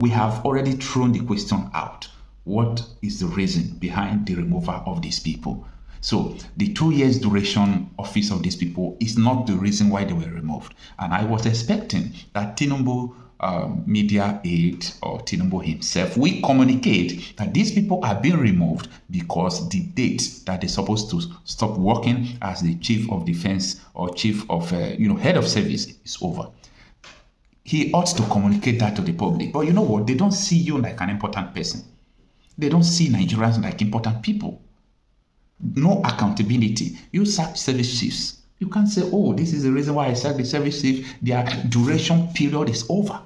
We have already thrown the question out. What is the reason behind the removal of these people? So the 2 years duration office of these people is not the reason why they were removed. And I was expecting that Tinubu media aid or Tinubu himself will communicate that these people are being removed because the date that they're supposed to stop working as the chief of defense or chief of head of service is over. He ought to communicate that to the public. But you know what? They don't see you like an important person. They don't see Nigerians like important people. No accountability. You sack service chiefs. You can't say, oh, this is the reason why I sacked the service chief. Their duration period is over.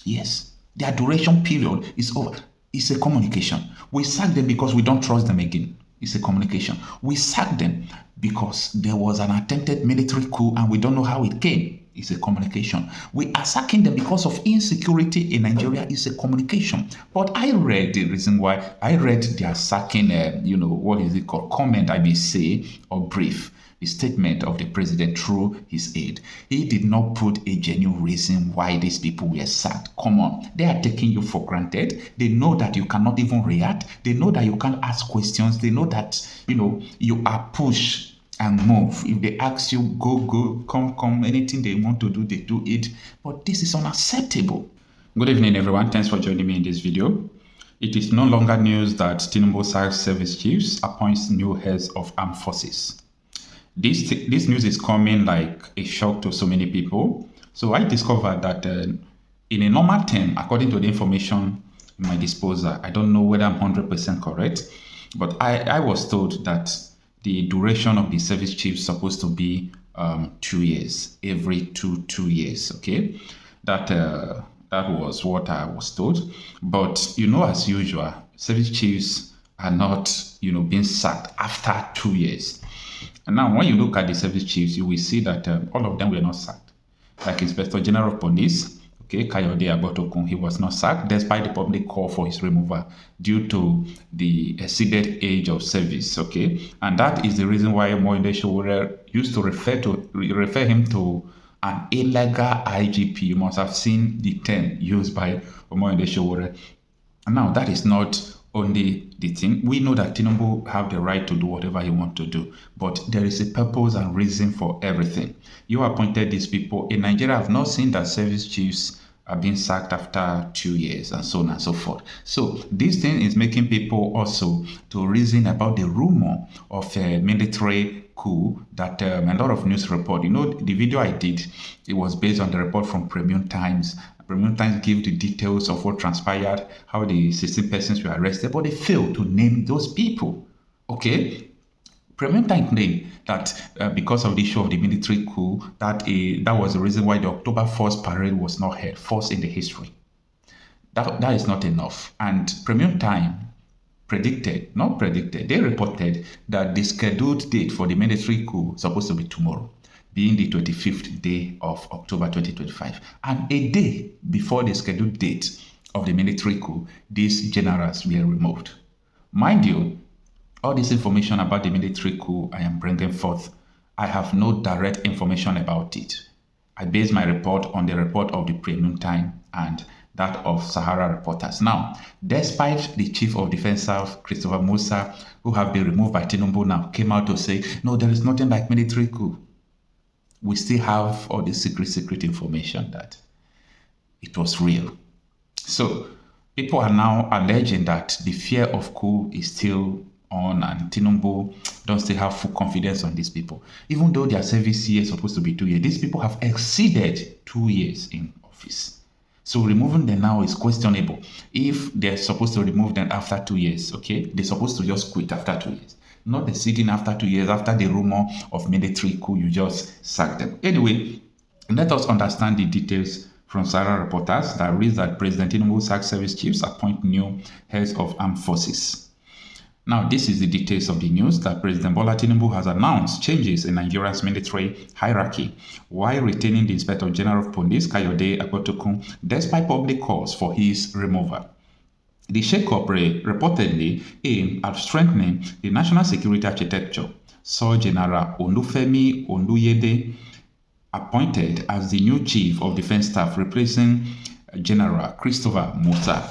Yes, their duration period is over. It's a communication. We sack them because we don't trust them again. It's a communication. We sack them because there was an attempted military coup and we don't know how it came. It's a communication. We are sacking them because of insecurity in Nigeria. It's a communication. But I read the reason why. I read their sacking, what is it called? Comment, I may say, or brief. The statement of the president through his aide. He did not put a genuine reason why these people were sacked. Come on. They are taking you for granted. They know that you cannot even react. They know that you can't ask questions. They know that, you are pushed and move. If they ask you, go, come, anything they want to do, they do it. But this is unacceptable. Good evening, everyone. Thanks for joining me in this video. It is no longer news that Tinubu sacks service chiefs, appoints new heads of armed forces. This news is coming like a shock to so many people. So I discovered that in a normal term, according to the information in my disposal, I don't know whether I'm 100% correct, but I was told that the duration of the service chief is supposed to be 2 years, every two years, okay? That was what I was told. But, as usual, service chiefs are not, being sacked after 2 years. And now, when you look at the service chiefs, you will see that all of them were not sacked. Like Inspector General of Police, okay, Kayode Egbetokun, he was not sacked despite the public call for his removal due to the exceeded age of service, okay? And that is the reason why Kayode Egbetokun used to refer him to an illegal IGP. You must have seen the term used by Kayode Egbetokun. And now, that is not only the thing. We know that Tinubu have the right to do whatever he wants to do, but there is a purpose and reason for everything. You appointed these people. In Nigeria, I've not seen that service chiefs are being sacked after 2 years and so on and so forth. So this thing is making people also to reason about the rumor of a military coup that a lot of news report. The video I did, it was based on the report from Premium Times. Premium Times give the details of what transpired, how the 16 persons were arrested, but they failed to name those people. Okay? Premium Times claimed that because of the issue of the military coup, that was the reason why the October 1st parade was not held, first in the history. That is not enough. And Premium Times they reported that the scheduled date for the military coup is supposed to be tomorrow, being the 25th day of October 2025. And a day before the scheduled date of the military coup, these generals were removed. Mind you, all this information about the military coup I am bringing forth, I have no direct information about it. I base my report on the report of the Premium Time and that of Sahara reporters. Now, despite the Chief of Defense Staff, Christopher Musa, who have been removed by Tinubu now, came out to say, no, there is nothing like military coup. We still have all the secret information that it was real. So people are now alleging that the fear of coup is still on and Tinubu don't still have full confidence on these people. Even though their service year is supposed to be 2 years, these people have exceeded 2 years in office. So removing them now is questionable. If they're supposed to remove them after 2 years, okay, they're supposed to just quit after 2 years. Not the sitting after 2 years, after the rumor of military coup, you just sack them. Anyway, let us understand the details from Sahara reporters that reads that President Tinubu sacks service chiefs, appoint new heads of armed forces. Now, this is the details of the news that President Bola Tinubu has announced changes in Nigeria's military hierarchy while retaining the Inspector General of Police, Kayode Egbetokun, despite public calls for his removal. The shake-up reportedly aimed at strengthening the national security architecture, saw General Olufemi Oluyede appointed as the new Chief of Defense Staff, replacing General Christopher Musa.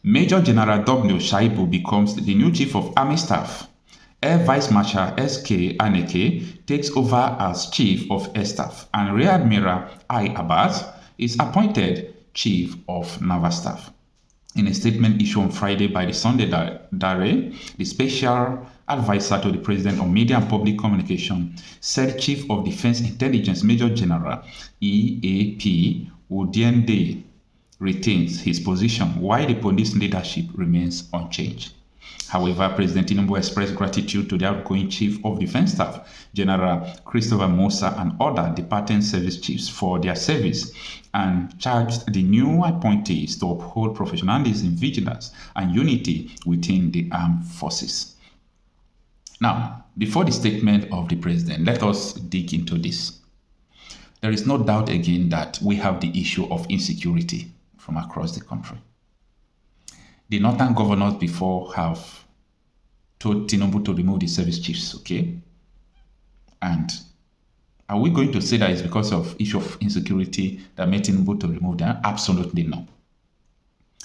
Major General W. Shaibu becomes the new Chief of Army Staff. Air Vice Marshal S.K. Aneke takes over as Chief of Air Staff, and Rear Admiral Abbas is appointed Chief of Naval Staff. In a statement issued on Friday by the Undiendeye, the special advisor to the President on Media and Public Communication said Chief of Defense Intelligence Major General E.A.P. Undiendeye retains his position while the police leadership remains unchanged. However, President Tinubu expressed gratitude to the outgoing Chief of Defense Staff, General Christopher Musa, and other departing service chiefs for their service, and charged the new appointees to uphold professionalism, vigilance, and unity within the armed forces. Now, before the statement of the President, let us dig into this. There is no doubt again that we have the issue of insecurity from across the country. The northern governors before have told Tinubu to remove the service chiefs, okay? And are we going to say that it's because of issue of insecurity that made Tinubu to remove them? Absolutely no.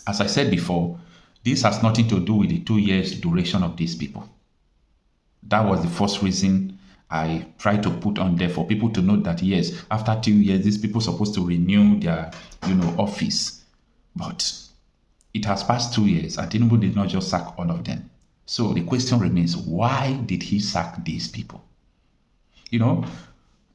As I said before, this has nothing to do with the 2 years duration of these people. That was the first reason I tried to put on there for people to know that yes, after 2 years, these people are supposed to renew their, office. But it has passed 2 years and Tinubu did not just sack all of them. So the question remains, why did he sack these people?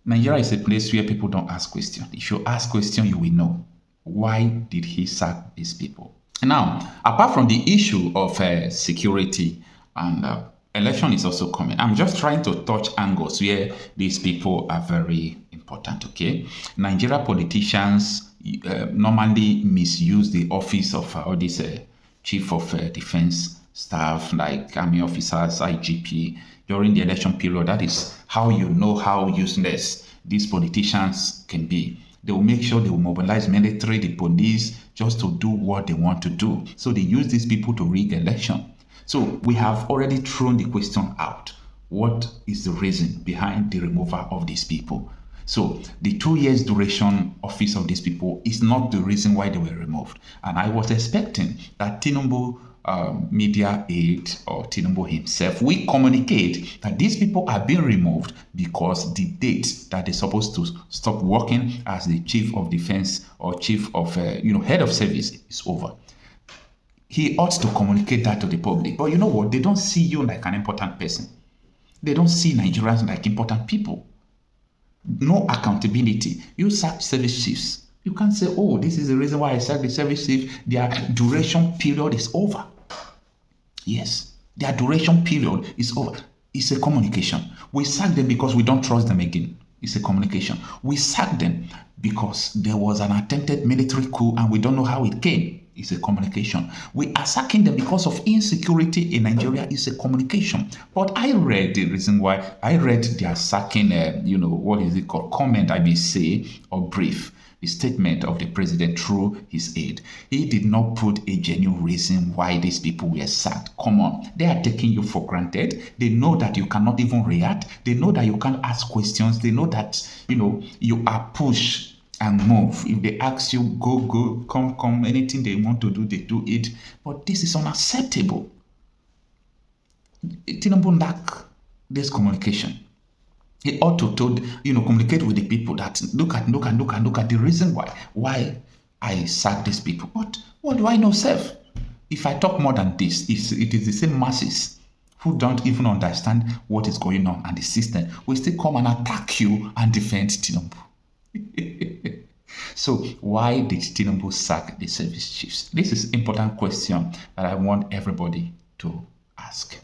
Nigeria is a place where people don't ask questions. If you ask questions, you will know. Why did he sack these people? Now, apart from the issue of security and election is also coming, I'm just trying to touch angles where these people are very important, okay? Nigeria politicians normally misuse the office of all these chief of defense staff, like army officers, IGP, during the election period. That is how you know how useless these politicians can be. They will make sure they will mobilize military, the police, just to do what they want to do. So they use these people to rig election. So we have already thrown the question out. What is the reason behind the removal of these people? So the 2 years duration office of these people is not the reason why they were removed. And I was expecting that Tinubu media aid or Tinubu himself will communicate that these people are being removed because the date that they're supposed to stop working as the chief of defense or chief of head of service is over. He ought to communicate that to the public. But you know what? They don't see you like an important person. They don't see Nigerians like important people. No accountability. You sack service chiefs. You can't say, oh, this is the reason why I sacked the service chief. Their duration period is over. Yes, their duration period is over. It's a communication. We sack them because we don't trust them again. It's a communication. We sack them because there was an attempted military coup and we don't know how it came. It's a communication. We are sacking them because of insecurity in Nigeria. It's a communication. But I read the reason why. I read their sacking, what is it called? Comment, I may say, or brief. The statement of the president through his aide. He did not put a genuine reason why these people were sacked. Come on. They are taking you for granted. They know that you cannot even react. They know that you can't ask questions. They know that, you are pushed and move. If they ask you, go, come, anything they want to do, they do it. But this is unacceptable. Tinubu lack this communication. He ought to communicate with the people that look at the reason why I sack these people. What do I know, self? If I talk more than this, it is the same masses who don't even understand what is going on and the system will still come and attack you and defend Tinubu. So why did Tinubu sack the service chiefs? This is an important question that I want everybody to ask.